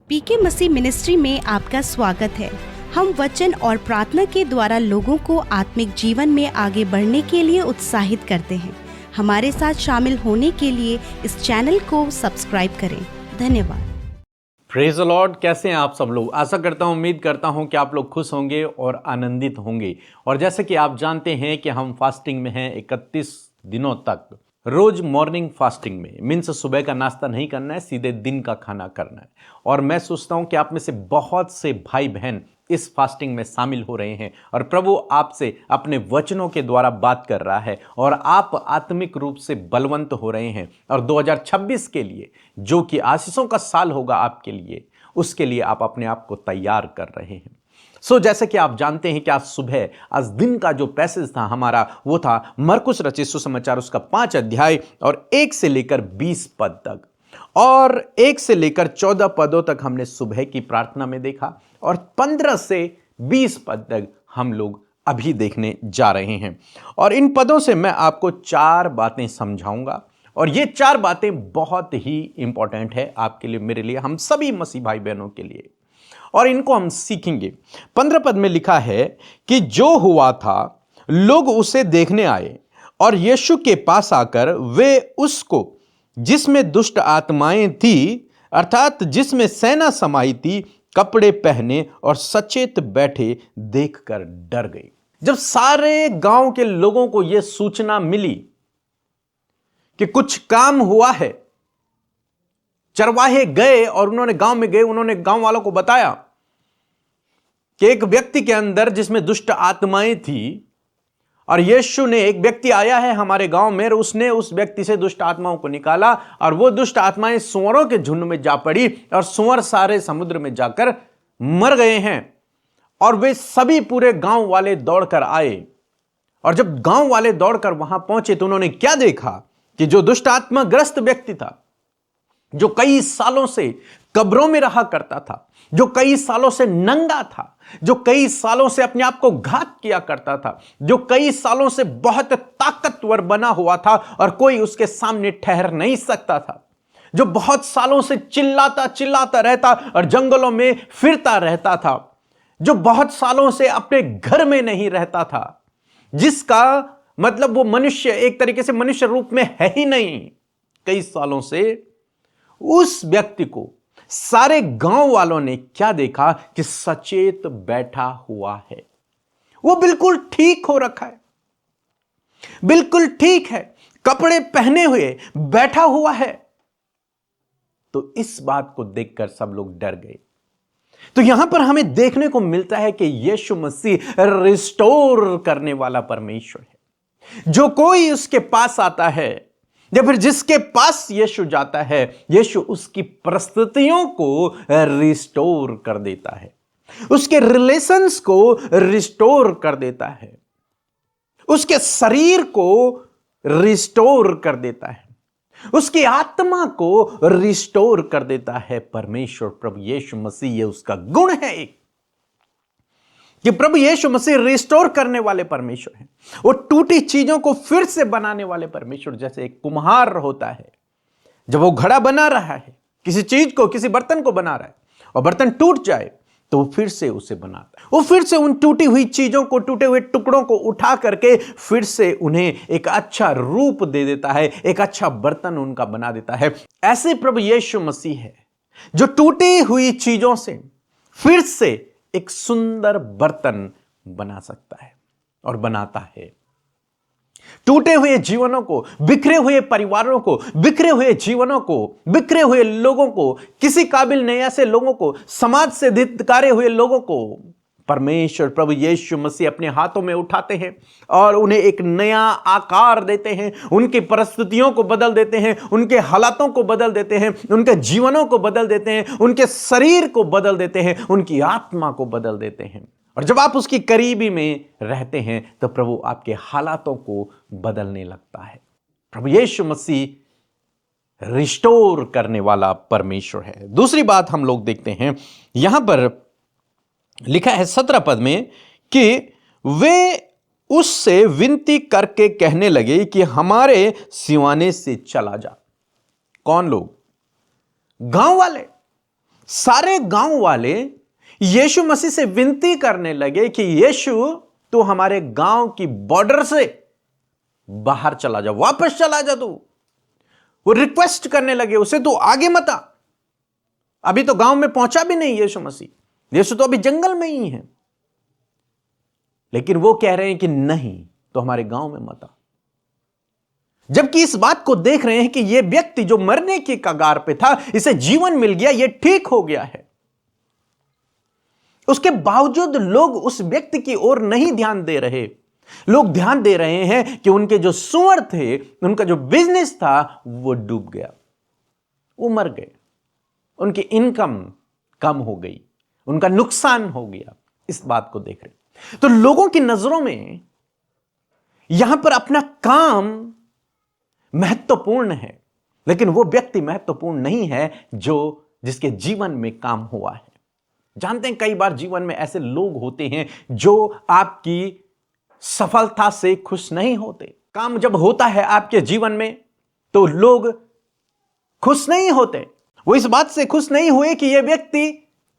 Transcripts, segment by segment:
पीके मसीह ministry में आपका स्वागत है। हम वचन और प्रार्थना के द्वारा लोगों को आत्मिक जीवन में आगे बढ़ने के लिए उत्साहित करते हैं। हमारे साथ शामिल होने के लिए इस चैनल को सब्सक्राइब करें। धन्यवाद। Praise the Lord. कैसे हैं आप सब लोग? आशा करता हूं, उम्मीद करता हूं कि आप लोग खुश होंगे और आनंदित होंगे। और जैसे कि आप जानते हैं कि हम फास्टिंग में हैं 31 दिनों तक। रोज मॉर्निंग फास्टिंग में मीन्स सुबह का नाश्ता नहीं करना है, सीधे दिन का खाना करना है। और मैं सोचता हूं कि आप में से बहुत से भाई बहन इस फास्टिंग में शामिल हो रहे हैं और प्रभु आपसे अपने वचनों के द्वारा बात कर रहा है और आप आत्मिक रूप से बलवंत हो रहे हैं। और 2026 के लिए जो कि आशीषों का साल होगा आपके लिए, उसके लिए आप अपने आप को तैयार कर रहे हैं। जैसे कि आप जानते हैं कि आज दिन का जो पैसेज था हमारा, वो था मरकुस रचित सुसमाचार उसका 5 अध्याय और 1 से लेकर 20 पद तक, और 1 से लेकर 14 पदों तक हमने सुबह की प्रार्थना में देखा, और 15 से 20 पद तक हम लोग अभी देखने जा रहे हैं। और इन पदों से मैं आपको 4 बातें समझाऊंगा, और ये 4 बातें बहुत ही इंपॉर्टेंट है आपके लिए, मेरे लिए, हम सभी मसीह भाई बहनों के लिए, और इनको हम सीखेंगे। 15 पद में लिखा है कि जो हुआ था, लोग उसे देखने आए और यीशु के पास आकर वे उसको, जिसमें दुष्ट आत्माएं थी, अर्थात जिसमें सेना समाई थी, कपड़े पहने और सचेत बैठे देखकर डर गए। जब सारे गांव के लोगों को यह सूचना मिली कि कुछ काम हुआ है, चरवाहे गए और उन्होंने गांव वालों को बताया कि एक व्यक्ति के अंदर जिसमें दुष्ट आत्माएं थी, और यीशु ने, एक व्यक्ति आया है हमारे गांव में, उसने उस व्यक्ति से दुष्ट आत्माओं को निकाला, और वो दुष्ट आत्माएं सूअरों के झुंड में जा पड़ी और सूअर सारे समुद्र में जाकर मर गए हैं। और वे सभी पूरे गांव वाले दौड़कर आए, और जब गांव वाले दौड़कर वहां पहुंचे तो उन्होंने क्या देखा कि जो दुष्ट आत्मा ग्रस्त व्यक्ति था, जो कई सालों से कब्रों में रहा करता था, जो कई सालों से नंगा था, जो कई सालों से अपने आप को घात किया करता था, जो कई सालों से बहुत ताकतवर बना हुआ था और कोई उसके सामने ठहर नहीं सकता था, जो बहुत सालों से चिल्लाता रहता और जंगलों में फिरता रहता था, जो बहुत सालों से अपने घर में नहीं रहता था, जिसका मतलब वो मनुष्य एक तरीके से मनुष्य रूप में है ही नहीं कई सालों से, उस व्यक्ति को सारे गांव वालों ने क्या देखा कि सचेत बैठा हुआ है। वो बिल्कुल ठीक हो रखा है, बिल्कुल ठीक है, कपड़े पहने हुए बैठा हुआ है। तो इस बात को देखकर सब लोग डर गए। तो यहां पर हमें देखने को मिलता है कि यीशु मसीह रिस्टोर करने वाला परमेश्वर है। जो कोई उसके पास आता है या फिर जिसके पास यीशु जाता है, यीशु उसकी परिस्थितियों को रिस्टोर कर देता है, उसके रिलेशंस को रिस्टोर कर देता है, उसके शरीर को रिस्टोर कर देता है, उसकी आत्मा को रिस्टोर कर देता है। परमेश्वर प्रभु यीशु मसीह, ये उसका गुण है एक, कि प्रभु यीशु मसीह रिस्टोर करने वाले परमेश्वर हैं। वो टूटी चीजों को फिर से बनाने वाले परमेश्वर, जैसे एक कुम्हार होता है, जब वो घड़ा बना रहा है, किसी चीज को, किसी बर्तन को बना रहा है, और बर्तन टूट जाए तो वो फिर से उसे बनाता है। वो फिर से उन टूटी हुई चीजों को, टूटे हुए टुकड़ों को उठा करके फिर से उन्हें एक अच्छा रूप दे देता है, एक अच्छा बर्तन उनका बना देता है। ऐसे प्रभु यीशु मसीह है जो टूटी हुई चीजों से फिर से एक सुंदर बर्तन बना सकता है और बनाता है। टूटे हुए जीवनों को, बिखरे हुए परिवारों को, बिखरे हुए जीवनों को, बिखरे हुए लोगों को, किसी काबिल नहीं ऐसे लोगों को, समाज से धिक्कारे हुए लोगों को परमेश्वर प्रभु यीशु मसीह अपने हाथों में उठाते हैं और उन्हें एक नया आकार देते हैं, उनकी परिस्थितियों को बदल देते हैं, उनके हालातों को बदल देते हैं, उनके जीवनों को बदल देते हैं, उनके शरीर को बदल देते हैं, उनकी आत्मा को बदल देते हैं। और जब आप उसकी करीबी में रहते हैं तो प्रभु आपके हालातों को बदलने लगता है। प्रभु यीशु मसीह रिस्टोर करने वाला परमेश्वर है। दूसरी बात हम लोग देखते हैं, यहां पर लिखा है 17 पद में कि वे उससे विनती करके कहने लगे कि हमारे सिवाने से चला जा। कौन लोग? गांव वाले। सारे गांव वाले यीशु मसीह से विनती करने लगे कि यीशु तू हमारे गांव की बॉर्डर से बाहर चला जा, वापस चला जा। तू वो रिक्वेस्ट करने लगे उसे, तू आगे मत आ। अभी तो गांव में पहुंचा भी नहीं यीशु मसीह, यीशु तो अभी जंगल में ही है। लेकिन वो कह रहे हैं कि नहीं, तो हमारे गांव में मत आ। जबकि इस बात को देख रहे हैं कि यह व्यक्ति जो मरने के कगार पे था, इसे जीवन मिल गया, यह ठीक हो गया है। उसके बावजूद लोग उस व्यक्ति की ओर नहीं ध्यान दे रहे। लोग ध्यान दे रहे हैं कि उनके जो सुअर थे, उनका जो बिजनेस था, वो डूब गया, वो मर गए, उनकी इनकम कम हो गई, उनका नुकसान हो गया। इस बात को देख रहे तो लोगों की नजरों में यहां पर अपना काम महत्वपूर्ण है, लेकिन वो व्यक्ति महत्वपूर्ण नहीं है जिसके जीवन में काम हुआ है। जानते हैं, कई बार जीवन में ऐसे लोग होते हैं जो आपकी सफलता से खुश नहीं होते। काम जब होता है आपके जीवन में तो लोग खुश नहीं होते। वो इस बात से खुश नहीं हुए कि यह व्यक्ति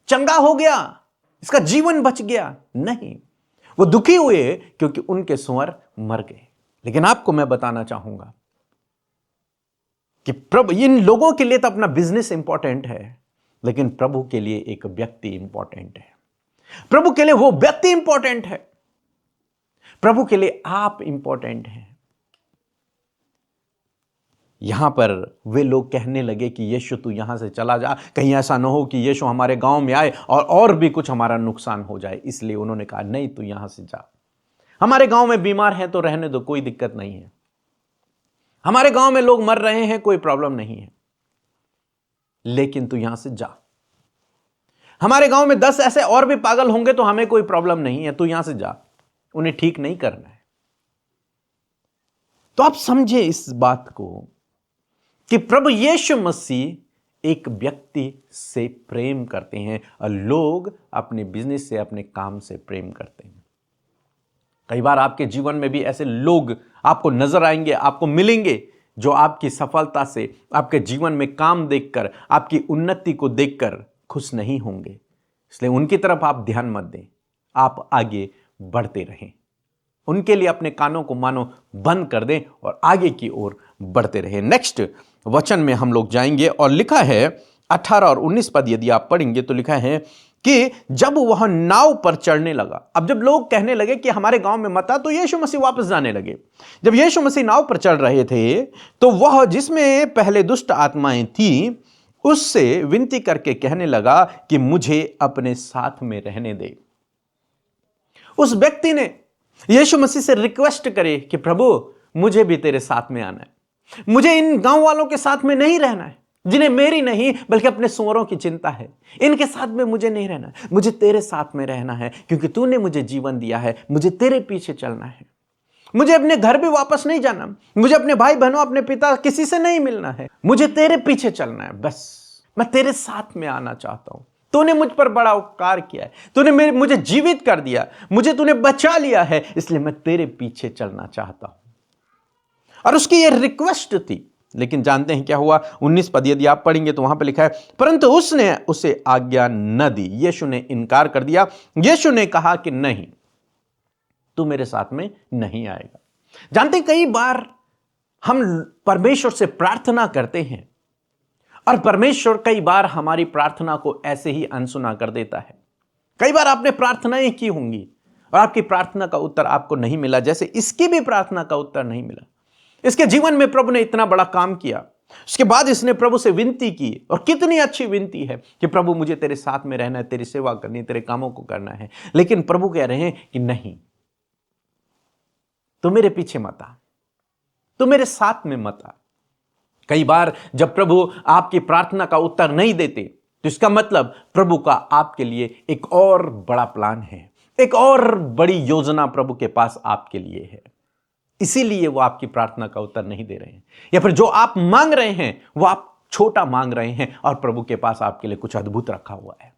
चंगा हो गया, इसका जीवन बच गया। नहीं, वो दुखी हुए क्योंकि उनके सुअर मर गए। लेकिन आपको मैं बताना चाहूंगा कि प्रभु, इन लोगों के लिए तो अपना बिजनेस इंपॉर्टेंट है, लेकिन प्रभु के लिए एक व्यक्ति इंपॉर्टेंट है। प्रभु के लिए वो व्यक्ति इंपॉर्टेंट है, प्रभु के लिए आप इंपॉर्टेंट हैं। यहां पर वे लोग कहने लगे कि यीशु तू यहां से चला जा, कहीं ऐसा ना हो कि यीशु हमारे गांव में आए और भी कुछ हमारा नुकसान हो जाए। इसलिए उन्होंने कहा नहीं, तू यहां से जा। हमारे गांव में बीमार हैं तो रहने दो, कोई दिक्कत नहीं है। हमारे गांव में लोग मर रहे हैं, कोई प्रॉब्लम नहीं है, लेकिन तू यहां से जा। हमारे गांव में 10 ऐसे और भी पागल होंगे तो हमें कोई प्रॉब्लम नहीं है, तू यहां से जा। उन्हें ठीक नहीं करना है। तो आप समझे इस बात को कि प्रभु यीशु मसीह एक व्यक्ति से प्रेम करते हैं और लोग अपने बिजनेस से, अपने काम से प्रेम करते हैं। कई बार आपके जीवन में भी ऐसे लोग आपको नजर आएंगे, आपको मिलेंगे, जो आपकी सफलता से, आपके जीवन में काम देखकर, आपकी उन्नति को देखकर खुश नहीं होंगे। इसलिए उनकी तरफ आप ध्यान मत दें, आप आगे बढ़ते रहें। उनके लिए अपने कानों को मानो बंद कर दें और आगे की ओर बढ़ते रहें। नेक्स्ट वचन में हम लोग जाएंगे और लिखा है 18 और 19 पद यदि आप पढ़ेंगे तो लिखा है कि जब वह नाव पर चढ़ने लगा। अब जब लोग कहने लगे कि हमारे गांव में मत आ, तो यीशु मसीह वापस जाने लगे। जब यीशु मसीह नाव पर चढ़ रहे थे तो वह जिसमें पहले दुष्ट आत्माएं थी उससे विनती करके कहने लगा कि मुझे अपने साथ में रहने दे। उस व्यक्ति ने यीशु मसीह से रिक्वेस्ट करे कि प्रभु मुझे भी तेरे साथ में आना है, मुझे इन गांव वालों के साथ में नहीं रहना है, जिन्हें मेरी नहीं बल्कि अपने सुअरों की चिंता है। इनके साथ में मुझे नहीं रहना है, मुझे तेरे साथ में रहना है, क्योंकि तूने मुझे जीवन दिया है। मुझे तेरे पीछे चलना है, मुझे अपने घर भी वापस नहीं जाना, मुझे अपने भाई बहनों, अपने पिता, किसी से नहीं मिलना है, मुझे तेरे पीछे चलना है। बस मैं तेरे साथ में आना चाहता हूं। तूने मुझ पर बड़ा उपकार किया है, तूने मुझे जीवित कर दिया, मुझे तूने बचा लिया है, इसलिए मैं तेरे पीछे चलना चाहता हूं। और उसकी यह रिक्वेस्ट थी। लेकिन जानते हैं क्या हुआ? 19 पद यदि आप पढ़ेंगे तो वहां पर लिखा है, परंतु उसने उसे आज्ञा न दी। यीशु ने इनकार कर दिया। यीशु ने कहा कि नहीं, तू मेरे साथ में नहीं आएगा। जानते हैं, कई बार हम परमेश्वर से प्रार्थना करते हैं और परमेश्वर कई बार हमारी प्रार्थना को ऐसे ही अनसुना कर देता है। कई बार आपने प्रार्थनाएं की होंगी और आपकी प्रार्थना का उत्तर आपको नहीं मिला, जैसे इसकी भी प्रार्थना का उत्तर नहीं मिला। इसके जीवन में प्रभु ने इतना बड़ा काम किया, उसके बाद इसने प्रभु से विनती की, और कितनी अच्छी विनती है कि प्रभु मुझे तेरे साथ में रहना है, तेरी सेवा करनी है, तेरे कामों को करना है। लेकिन प्रभु कह रहे हैं कि नहीं, तू मेरे पीछे मत आ, तू मेरे साथ में मत आ। कई बार जब प्रभु आपकी प्रार्थना का उत्तर नहीं देते तो इसका मतलब प्रभु का आपके लिए एक और बड़ा प्लान है, एक और बड़ी योजना प्रभु के पास आपके लिए है। इसीलिए वो आपकी प्रार्थना का उत्तर नहीं दे रहे हैं, या फिर जो आप मांग रहे हैं वो आप छोटा मांग रहे हैं और प्रभु के पास आपके लिए कुछ अद्भुत रखा हुआ है।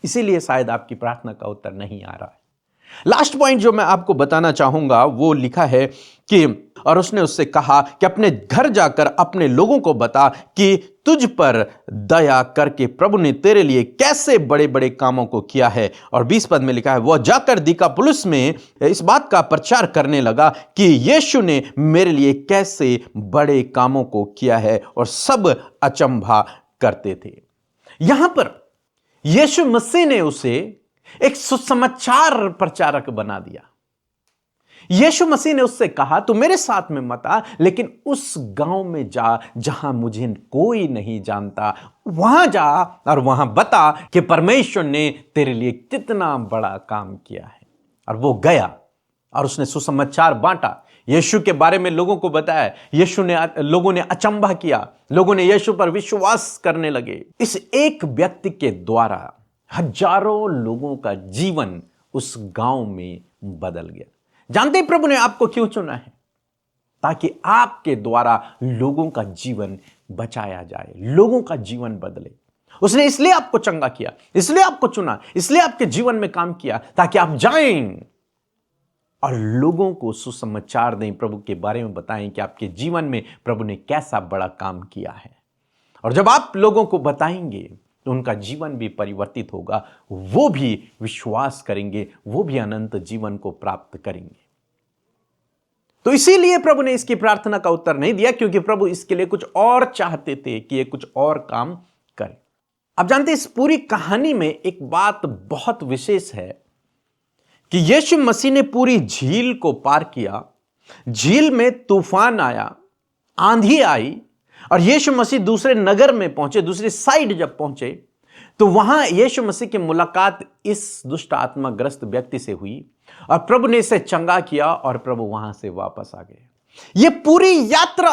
इसीलिए शायद आपकी प्रार्थना का उत्तर नहीं आ रहा है। लास्ट पॉइंट जो मैं आपको बताना चाहूंगा वो लिखा है कि और उसने उससे कहा कि अपने घर जाकर अपने लोगों को बता कि तुझ पर दया करके प्रभु ने तेरे लिए कैसे बड़े बड़े कामों को किया है। और 20 पद में लिखा है, वह जाकर दिकापुलिस में इस बात का प्रचार करने लगा कि यीशु ने मेरे लिए कैसे बड़े कामों को किया है, और सब अचंभा करते थे। यहां पर यीशु मसीह ने उसे एक सुसमाचार प्रचारक बना दिया। यीशु मसीह ने उससे कहा, तू मेरे साथ में मत आ, लेकिन उस गांव में जा जहां मुझे कोई नहीं जानता, वहां जा और वहां बता कि परमेश्वर ने तेरे लिए कितना बड़ा काम किया है। और वो गया और उसने सुसमाचार बांटा, यीशु के बारे में लोगों को बताया। लोगों ने अचंभा किया, लोगों ने यीशु पर विश्वास करने लगे। इस एक व्यक्ति के द्वारा हजारों लोगों का जीवन उस गांव में बदल गया। जानते हैं प्रभु ने आपको क्यों चुना है? ताकि आपके द्वारा लोगों का जीवन बचाया जाए, लोगों का जीवन बदले। उसने इसलिए आपको चंगा किया, इसलिए आपको चुना, इसलिए आपके जीवन में काम किया, ताकि आप जाएं और लोगों को सुसमाचार दें, प्रभु के बारे में बताएं कि आपके जीवन में प्रभु ने कैसा बड़ा काम किया है। और जब आप लोगों को बताएंगे तो उनका जीवन भी परिवर्तित होगा, वो भी विश्वास करेंगे, वो भी अनंत जीवन को प्राप्त करेंगे। तो इसीलिए प्रभु ने इसकी प्रार्थना का उत्तर नहीं दिया, क्योंकि प्रभु इसके लिए कुछ और चाहते थे कि ये कुछ और काम करे। आप जानते हैं इस पूरी कहानी में एक बात बहुत विशेष है कि यीशु मसीह ने पूरी झील को पार किया, झील में तूफान आया, आंधी आई, और यीशु मसीह दूसरे नगर में पहुंचे। दूसरी साइड जब पहुंचे तो वहां यीशु मसीह की मुलाकात इस दुष्ट आत्माग्रस्त व्यक्ति से हुई, और प्रभु ने इसे चंगा किया, और प्रभु वहां से वापस आ गए। यह पूरी यात्रा,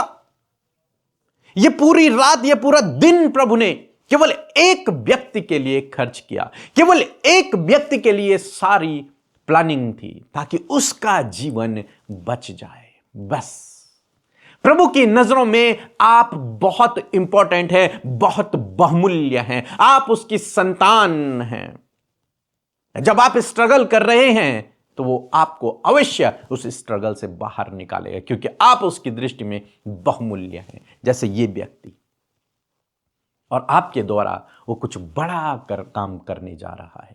यह पूरी रात, यह पूरा दिन प्रभु ने केवल एक व्यक्ति के लिए खर्च किया, केवल एक व्यक्ति के लिए सारी प्लानिंग थी, ताकि उसका जीवन बच जाए। बस प्रभु की नजरों में आप बहुत इंपॉर्टेंट है, बहुत बहुमूल्य हैं, आप उसकी संतान हैं। जब आप स्ट्रगल कर रहे हैं तो वो आपको अवश्य उस स्ट्रगल से बाहर निकालेगा, क्योंकि आप उसकी दृष्टि में बहुमूल्य हैं, जैसे ये व्यक्ति। और आपके द्वारा वो कुछ बड़ा काम करने जा रहा है।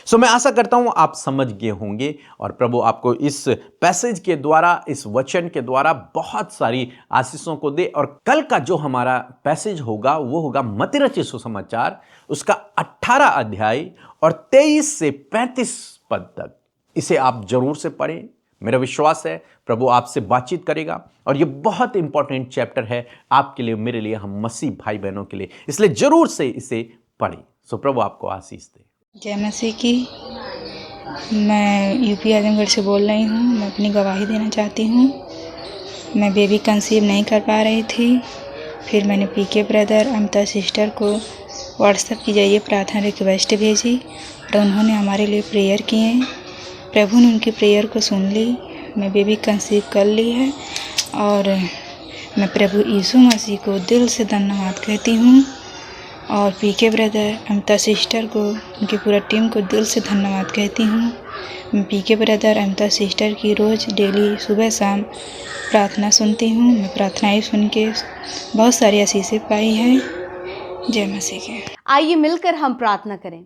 सो मैं आशा करता हूं आप समझ गए होंगे, और प्रभु आपको इस पैसेज के द्वारा, इस वचन के द्वारा बहुत सारी आशीषों को दे। और कल का जो हमारा पैसेज होगा वो होगा मत्ती रचित सुसमाचार, उसका 18 अध्याय और 23 से 35 पद तक। इसे आप जरूर से पढ़ें। मेरा विश्वास है प्रभु आपसे बातचीत करेगा, और ये बहुत इंपॉर्टेंट चैप्टर है आपके लिए, मेरे लिए, हम मसीह भाई बहनों के लिए, इसलिए जरूर से इसे पढ़ें। सो प्रभु आपको आशीष दे। जय मसीह की। मैं यूपी आजमगढ़ से बोल रही हूँ। मैं अपनी गवाही देना चाहती हूँ। मैं बेबी कंसीव नहीं कर पा रही थी, फिर मैंने पीके ब्रदर, अमिता सिस्टर को व्हाट्सएप के जरिए प्रार्थना रिक्वेस्ट भेजी, और उन्होंने हमारे लिए प्रेयर किए। प्रभु ने उनकी प्रेयर को सुन ली, मैं बेबी कंसीव कर ली है, और मैं प्रभु यीशु मसीह को दिल से धन्यवाद कहती हूँ, और पीके ब्रदर, अमिता सिस्टर को, उनकी पूरा टीम को दिल से धन्यवाद कहती हूँ। मैं पीके ब्रदर, अमिता सिस्टर की रोज़ डेली सुबह शाम प्रार्थना सुनती हूँ। मैं प्रार्थनाएं सुन के बहुत सारी आशीषें पाई हैं। जय मसीह के। आइए मिलकर हम प्रार्थना करें।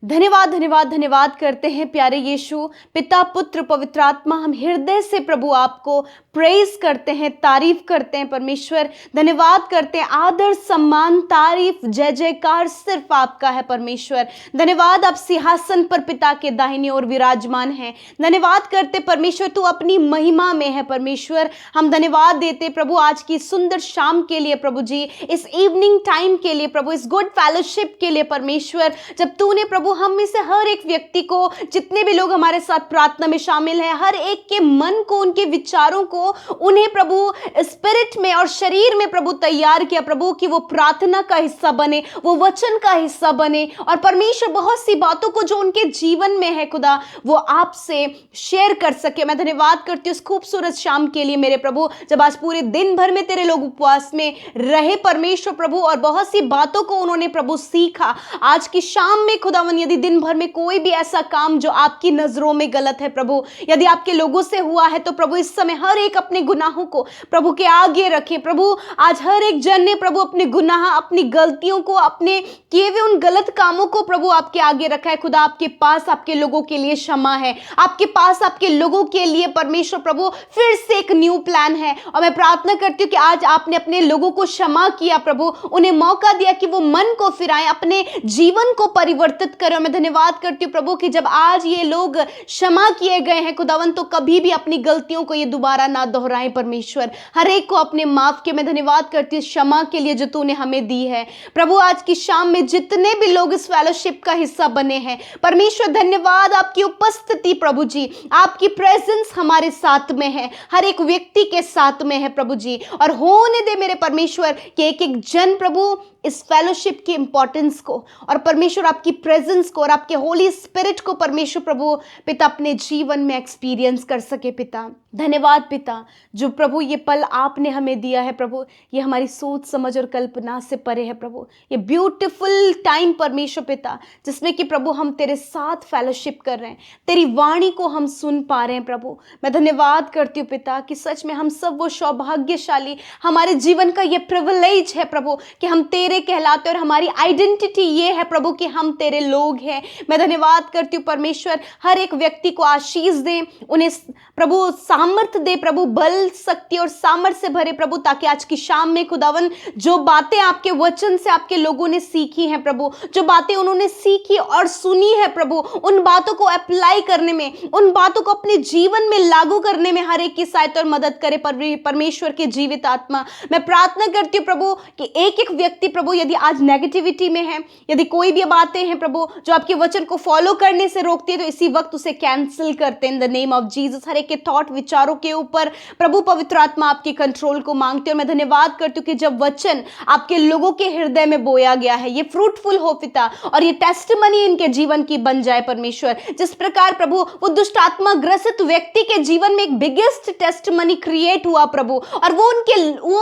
धन्यवाद धन्यवाद धन्यवाद करते हैं प्यारे यीशु, पिता, पुत्र, पवित्र आत्मा। हम हृदय से प्रभु आपको प्रेज करते हैं, तारीफ करते हैं परमेश्वर, धन्यवाद करते हैं। आदर, सम्मान, तारीफ, जय जयकार सिर्फ आपका है परमेश्वर। धन्यवाद, आप सिंहासन पर पिता के दाहिनी ओर विराजमान हैं। धन्यवाद करते परमेश्वर, तू अपनी महिमा में है परमेश्वर। हम धन्यवाद देते प्रभु आज की सुंदर शाम के लिए प्रभु जी, इस इवनिंग टाइम के लिए प्रभु, इस गुड फेलोशिप के लिए परमेश्वर, जब तूने प्रभु हम में से हर एक व्यक्ति को, जितने भी लोग हमारे साथ प्रार्थना में शामिल हैं, हर एक के मन को, उनके विचारों को, उन्हें प्रभु स्पिरिट में और शरीर में प्रभु तैयार किया प्रभु, कि वो प्रार्थना का हिस्सा बने, वो वचन का हिस्सा बने, और परमेश्वर बहुत सी बातों को जो उनके जीवन में है खुदा, वो आपसे शेयर कर सके। मैं धन्यवाद करती हूँ इस खूबसूरत शाम के लिए मेरे प्रभु, जब आज पूरे दिन भर में तेरे लोग उपवास में रहे परमेश्वर प्रभु, और बहुत सी बातों को उन्होंने प्रभु सीखा। आज की शाम में खुदावन यदि दिन भर में कोई भी ऐसा काम जो आपकी नजरों में गलत है प्रभु, यदि आपके लोगों से हुआ है, तो प्रभु इस समय हर एक अपने गुनाहों को प्रभु के आगे रखे। प्रभु आज हर एक जन ने प्रभु अपने गुनाह, अपनी गलतियों को, अपने किए हुए उन गलत कामों को प्रभु आपके आगे रखा है। खुदा आपके पास आपके लोगों के लिए क्षमा है, आपके पास आपके लोगों के लिए परमेश्वर प्रभु फिर से एक न्यू प्लान है। और मैं प्रार्थना करती हूँ कि आज आपने अपने लोगों को क्षमा किया प्रभु, उन्हें मौका दिया कि वो मन को फिराएं, अपने जीवन को परिवर्तित करें। मैं धन्यवाद करती हूँ प्रभु कि जब आज ये लोग क्षमा किए गए हैं खुदावन, तो कभी भी अपनी गलतियों को ये दोबारा ना दोहराएं परमेश्वर, हर एक को अपने माफ के। मैं धन्यवाद करती हूँ क्षमा के लिए जो तूने हमें दी है प्रभु। आज की शाम में जितने भी लोग इस फेलोशिप का हिस्सा बने हैं परमेश्वर, धन्यवाद आपकी उपस्थिति प्रभु जी, आपकी प्रेजेंस हमारे साथ में है, हर एक व्यक्ति के साथ में है प्रभु जी। और होने दे मेरे परमेश्वर कि एक एक जन प्रभु इस फेलोशिप की इंपॉर्टेंस को और परमेश्वर आपकी प्रेजेंस को और आपके होली स्पिरिट को परमेश्वर प्रभु पिता अपने जीवन में एक्सपीरियंस कर सके। पिता धन्यवाद पिता, जो प्रभु ये पल आपने हमें दिया है प्रभु, ये हमारी सोच समझ और कल्पना से परे है प्रभु। ये ब्यूटीफुल टाइम परमेश्वर पिता, जिसमें कि प्रभु हम तेरे साथ फेलोशिप कर रहे हैं, तेरी वाणी को हम सुन पा रहे हैं प्रभु। मैं धन्यवाद करती हूँ पिता कि सच में हम सब वो सौभाग्यशाली, हमारे जीवन का ये प्रिविलेज है प्रभु कि हम तेरे कहलाते, और हमारी आइडेंटिटी ये है प्रभु कि हम तेरे लोग हैं। मैं धन्यवाद करती हूँ परमेश्वर, हर एक व्यक्ति को आशीष दे, उन्हें प्रभु सामर्थ दे प्रभु, बल शक्ति और सामर्थ से भरे प्रभु, ताकि आज की शाम में खुदावन जो बातें आपके वचन से आपके लोगों ने सीखी हैं प्रभु, जो बातें उन्होंने सीखी और सुनी है प्रभु, उन बातों को अप्लाई करने में, उन बातों को अपने जीवन में लागू करने में हर एक की सहायता और मदद करे परमेश्वर के जीवित आत्मा। मैं प्रार्थना करती हूँ प्रभु कि एक एक व्यक्ति प्रभु यदि आज नेगेटिविटी में है, यदि कोई भी बातें हैं प्रभु जो आपके वचन को फॉलो करने से रोकती है, तो इसी वक्त उसे कैंसिल करते हैं in the name of Jesus. हर एक के थॉट विचारों के ऊपर प्रभु पवित्र आत्मा आपके कंट्रोल को मांगते हैं। और मैं धन्यवाद करती हूँ कि जब वचन आपके लोगों के हृदय में बोया गया है, ये फ्रूटफुल हो पिता, और ये टेस्टिमनी इनके जीवन की बन जाए परमेश्वर। जिस प्रकार प्रभु वो दुष्ट आत्मा ग्रसित व्यक्ति के जीवन में एक बिगेस्ट टेस्टिमनी क्रिएट हुआ प्रभु, और वो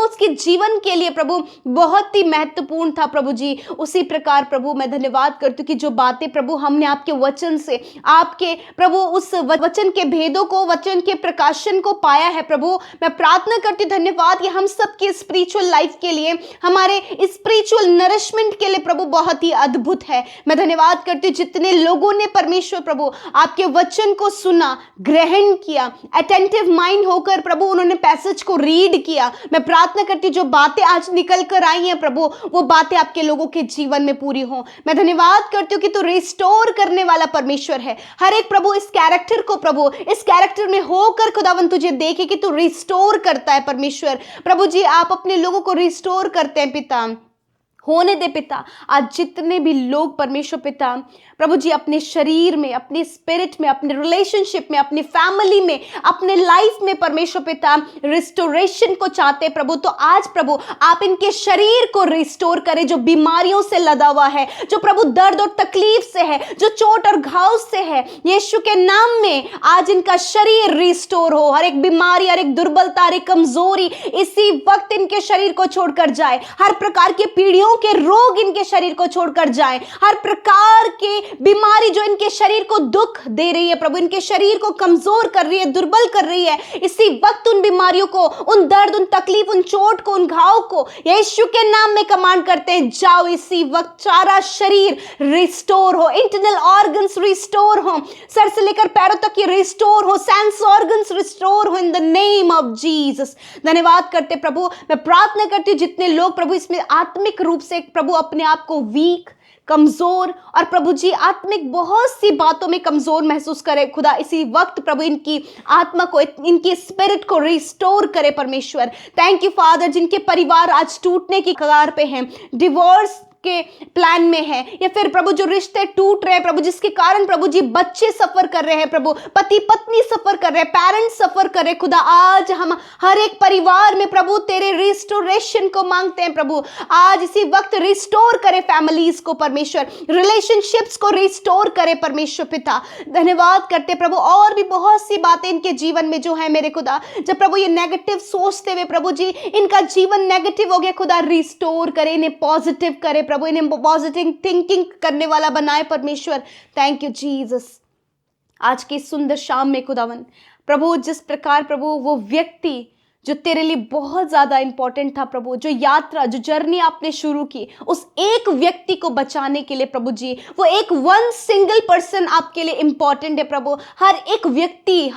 उसके जीवन के लिए प्रभु बहुत ही महत्वपूर्ण था प्रभु जी, उसी प्रकार प्रभु मैं धन्यवाद करती हूँ कि जो बातें प्रभु हमने आपके वचन से, आपके प्रभु उस वचन के भेदों को, वचन के प्रकाशन को पाया है प्रभु, मैं प्रार्थना करती हूँ धन्यवाद, ये हम सबकी स्पिरिचुअल लाइफ के लिए, हमारे स्पिरिचुअल नरिशमेंट के लिए प्रभु बहुत ही अद्भुत है। मैं धन्यवाद करती हूँ जितने लोगों ने परमेश्वर प्रभु आपके वचन को सुना, ग्रहण किया, अटेंटिव माइंड होकर प्रभु उन्होंने पैसेज को रीड किया। मैं प्रार्थना करती हूँ जो बातें आज निकल कर आई हैं प्रभु, वो बातें आपके लोगों के जीवन में पूरी हो। मैं धन्यवाद करती हूँ कि तू रिस्टोर करने वाला परमेश्वर है। हर एक प्रभु इस कैरेक्टर को प्रभु, इस कैरेक्टर में होकर खुदावन तुझे देखे कि तू रिस्टोर करता है परमेश्वर। प्रभु जी आप अपने लोगों को रिस्टोर करते हैं पिता, होने दे पिता। आज जितने भी लोग परमेश्वर पिता प्रभु जी अपने शरीर में, अपने स्पिरिट में, अपने रिलेशनशिप में, अपनी फैमिली में, अपने लाइफ में परमेश्वर पिता रिस्टोरेशन को चाहते हैं प्रभु, तो आज प्रभु आप इनके शरीर को रिस्टोर करें, जो बीमारियों से लदा हुआ है, जो प्रभु दर्द और तकलीफ से है, जो चोट और घाव से है, यीशु के नाम में आज इनका शरीर रिस्टोर हो। हर एक बीमारी, हर एक दुर्बलता, हर एक कमजोरी इसी वक्त इनके शरीर को छोड़कर जाए। हर प्रकार के पीड़ियों के रोग इनके शरीर को छोड़कर जाए। हर प्रकार के बीमारी जो इनके शरीर को दुख दे रही है प्रभु, इनके शरीर को कमजोर कर रही है, दुर्बल कर रही है, इसी वक्त उन बीमारियों को, उन दर्द, उन तकलीफ, उन चोट को, उन घाव को यीशु के नाम में कमांड करते हैं, जाओ इसी वक्त सारा शरीर रिस्टोर हो, इंटरनल ऑर्गन्स रिस्टोर हो, सर से लेकर पैरों तक ये रिस्टोर हो, सेंस ऑर्गन्स रिस्टोर हो इन द नेम ऑफ जीसस। धन्यवाद करते प्रभु। मैं प्रार्थना करती हूँ जितने लोग प्रभु इसमें आत्मिक रूप से प्रभु अपने आप को वीक, कमजोर और प्रभु जी आत्मिक बहुत सी बातों में कमजोर महसूस करे खुदा, इसी वक्त प्रभु इनकी आत्मा को, इनकी स्पिरिट को रिस्टोर करे परमेश्वर। थैंक यू फादर, जिनके परिवार आज टूटने की कगार पे हैं, डिवोर्स के प्लान में है, या फिर प्रभु जो रिश्ते टूट रहे हैं प्रभु, जिसके कारण प्रभु जी बच्चे सफर कर रहे हैं प्रभु, पति पत्नी सफर कर रहे हैं, पेरेंट्स सफर कर रहे हैं खुदा, आज हम हर एक परिवार में प्रभु तेरे रिस्टोरेशन को मांगते हैं प्रभु। आज इसी वक्त रिस्टोर करे फैमिलीज को परमेश्वर, रिलेशनशिप्स को रिस्टोर करे परमेश्वर पिता। धन्यवाद करते प्रभु। और भी बहुत सी बातें इनके जीवन में जो है मेरे खुदा, जब प्रभु ये नेगेटिव सोचते हुए प्रभु जी इनका जीवन नेगेटिव हो गया खुदा, रिस्टोर करे, इन्हें पॉजिटिव करे प्रभु, इन्हें पॉजिटिव थिंकिंग करने वाला बनाए परमेश्वर। Thank you Jesus. आज की सुंदर शाम में खुदावन प्रभु, जिस प्रकार प्रभु वो व्यक्ति जो तेरे लिए बहुत ज़्यादा इंपॉर्टेंट था प्रभु, जो यात्रा, जो जर्नी आपने शुरू की, उस एक व्यक्ति को बचाने के लिए प्रभु जी, वो एक वन सिंगल पर्सन आपके लिए इंपॉर्टेंट है प्रभु। हर एक व्यक्ति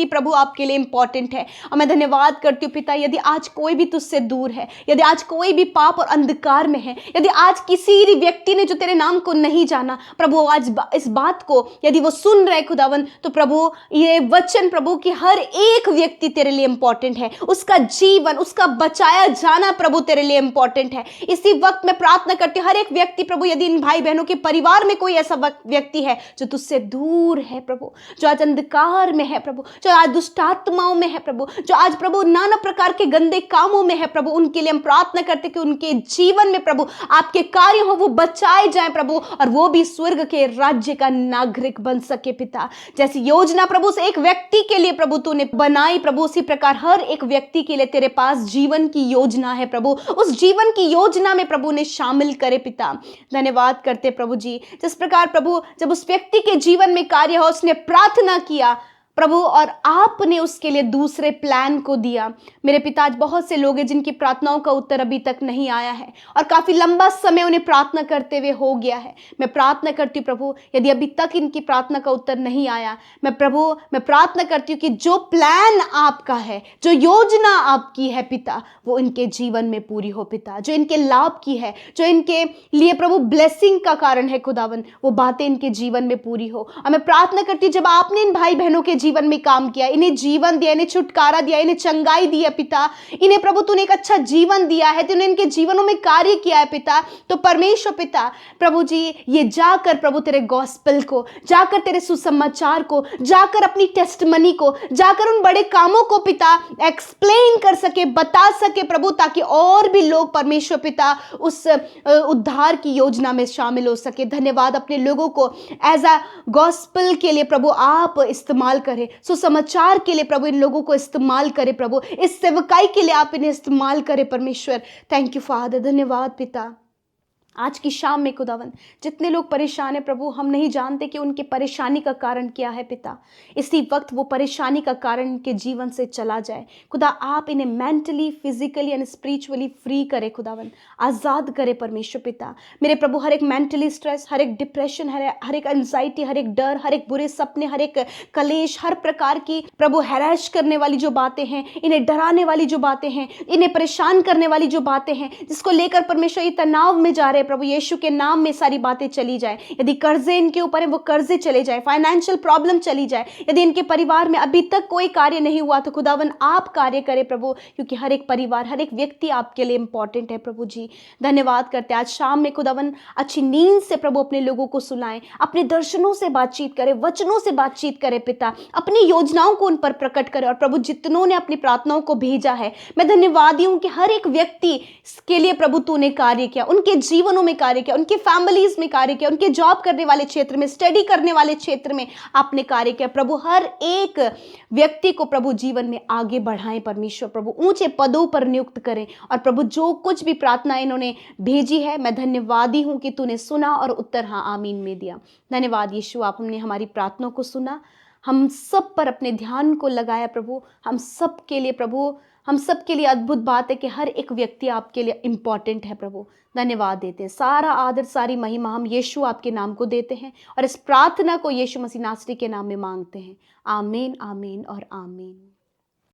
प्रभु आपके लिए इंपॉर्टेंट है। और मैं धन्यवाद करती हूँ पिता, यदि आज कोई भी तुझसे दूर है, यदि आज कोई भी पाप और अंधकार में है, यदि आज किसी व्यक्ति ने जो तेरे नाम को नहीं जाना प्रभु, आज इस बात को यदि वो सुन रहे खुदावन, तो प्रभु ये वचन प्रभु कि हर एक व्यक्ति तेरे लिए इंपॉर्टेंट है, उसका जीवन, उसका बचाया जाना प्रभु तेरे लिए इंपॉर्टेंट है। इसी वक्त मैं प्रार्थना करती हूँ हर एक व्यक्ति प्रभु, यदि इन भाई बहनों के परिवार में कोई ऐसा व्यक्ति है जो तुझसे दूर है प्रभु, जो आज अंधकार में है प्रभु, जो आज दुष्ट आत्माओं में है प्रभु, जो आज प्रभु नाना प्रकार के गंदे कामों में है प्रभु, उनके लिए हम प्रार्थना करते कि उनके जीवन में प्रभु आपके कार्य हो, वो बचाए जाए प्रभु, और वो भी स्वर्ग के राज्य का नागरिक बन सके पिता। जैसी योजना प्रभु से एक व्यक्ति के लिए प्रभु तूने बनाई प्रभु, उसी प्रकार हर एक व्यक्ति के लिए तेरे पास जीवन की योजना है प्रभु। उस जीवन की योजना में प्रभु ने शामिल करे पिता। धन्यवाद करते प्रभु जी, जिस प्रकार प्रभु जब उस व्यक्ति के जीवन में कार्य हो, उसने प्रार्थना किया प्रभु, और आपने उसके लिए दूसरे प्लान को दिया। मेरे पिता, आज बहुत से लोग हैं जिनकी प्रार्थनाओं का उत्तर अभी तक नहीं आया है, और काफ़ी लंबा समय उन्हें प्रार्थना करते हुए हो गया है। मैं प्रार्थना करती हूँ प्रभु, यदि अभी तक इनकी प्रार्थना का उत्तर नहीं आया, मैं प्रार्थना करती हूँ कि जो प्लान आपका है, जो योजना आपकी है पिता, वो इनके जीवन में पूरी हो पिता। जो इनके लाभ की है, जो इनके लिए प्रभु ब्लेसिंग का कारण है खुदावन, वो बातें इनके जीवन में पूरी हो। और मैं प्रार्थना करती हूँ जब आपने इन भाई बहनों के जीवन में काम किया, इन्हें जीवन दिया, इन्हें छुटकारा दिया, इन्हें चंगाई दिया पिता, इन्हें प्रभु तूने एक अच्छा जीवन दिया है, तूने इनके जीवनों में कार्य किया है पिता। तो परमेश्वर पिता प्रभु जी, ये जाकर प्रभु तेरे गॉस्पेल को, जाकर तेरे सुसमाचार को, जाकर अपनी टेस्टमनी को, जाकर उन बड़े कामों को पिता एक्सप्लेन कर सके, बता सके प्रभु, ताकि और भी लोग परमेश्वर पिता उस उद्धार की योजना में शामिल हो सके। धन्यवाद, अपने लोगों को एज अ गॉस्पेल के लिए प्रभु आप इस्तेमाल करें, सुसमाचार के लिए प्रभु इन लोगों को इस्तेमाल करें प्रभु, इस सेवकाई के लिए आप इन्हें इस्तेमाल करें परमेश्वर। थैंक यू फादर, धन्यवाद पिता। आज की शाम में खुदावन जितने लोग परेशान हैं प्रभु, हम नहीं जानते कि उनकी परेशानी का कारण क्या है पिता। इसी वक्त वो परेशानी का कारण इनके जीवन से चला जाए खुदा। आप इन्हें mentally, physically and spiritually free करें खुदावन, आज़ाद करें परमेश्वर पिता। मेरे प्रभु हर एक मेंटली स्ट्रेस, हर एक डिप्रेशन, हर एक एंजाइटी, हर एक डर, हर एक बुरे सपने, हर एक कलेश, हर प्रकार की प्रभु हैराश करने वाली जो बातें हैं, इन्हें डराने वाली जो बातें हैं, इन्हें परेशान करने वाली जो बातें हैं, जिसको लेकर परमेश्वर ये तनाव में जा रहे प्रभु, यीशु के नाम में सारी बातें चली जाए। यदि कर्जे इनके ऊपर है वो कर्जे चले जाए, फाइनेंशियल प्रॉब्लम चली जाए। यदि इनके परिवार में अभी तक कोई कार्य नहीं हुआ तो खुदावन आप कार्य करें प्रभु, क्योंकि हर एक परिवार, हर एक व्यक्ति आपके लिए इंपॉर्टेंट है प्रभु जी। धन्यवाद करते हैं आज शाम में खुदावन अच्छी नींद से प्रभु अपने लोगों को सुलाएं, अपने दर्शनों से बातचीत करें, वचनों से बातचीत करें पिता, अपनी योजनाओं को उन पर प्रकट करें। और प्रभु जितनों ने अपनी प्रार्थनाओं को भेजा है, मैं धन्यवादी हूं कि हर एक व्यक्ति के लिए प्रभु तूने कार्य किया, उनके जीवनों में कार्य किया, उनके फैमिलीज में कार्य किया, उनके जॉब करने वाले क्षेत्र में, स्टडी करने वाले क्षेत्र में आपने कार्य किया प्रभु। हर एक व्यक्ति को प्रभु जीवन में आगे बढ़ाएं परमेश्वर प्रभु, ऊंचे पदों पर नियुक्त करें। और प्रभु जो कुछ भी प्रार्थना इन्होंने भेजी है, मैं धन्यवादी हूं कि तूने सुना और उत्तर हाँ आमीन में दिया। धन्यवाद यीशु, आप हमने हमारी प्रार्थनाओं को सुना, हम सब पर अपने ध्यान को लगाया प्रभु। हम सब के लिए प्रभु, हम सब के लिए अद्भुत बात है कि हर एक व्यक्ति आपके लिए इंपॉर्टेंट है प्रभु। धन्यवाद देते हैं, सारा आदर सारी महिमा हम यीशु आपके नाम को देते हैं, और इस प्रार्थना को यीशु मसीह नासरी के नाम में मांगते हैं। आमीन, आमीन और आमीन।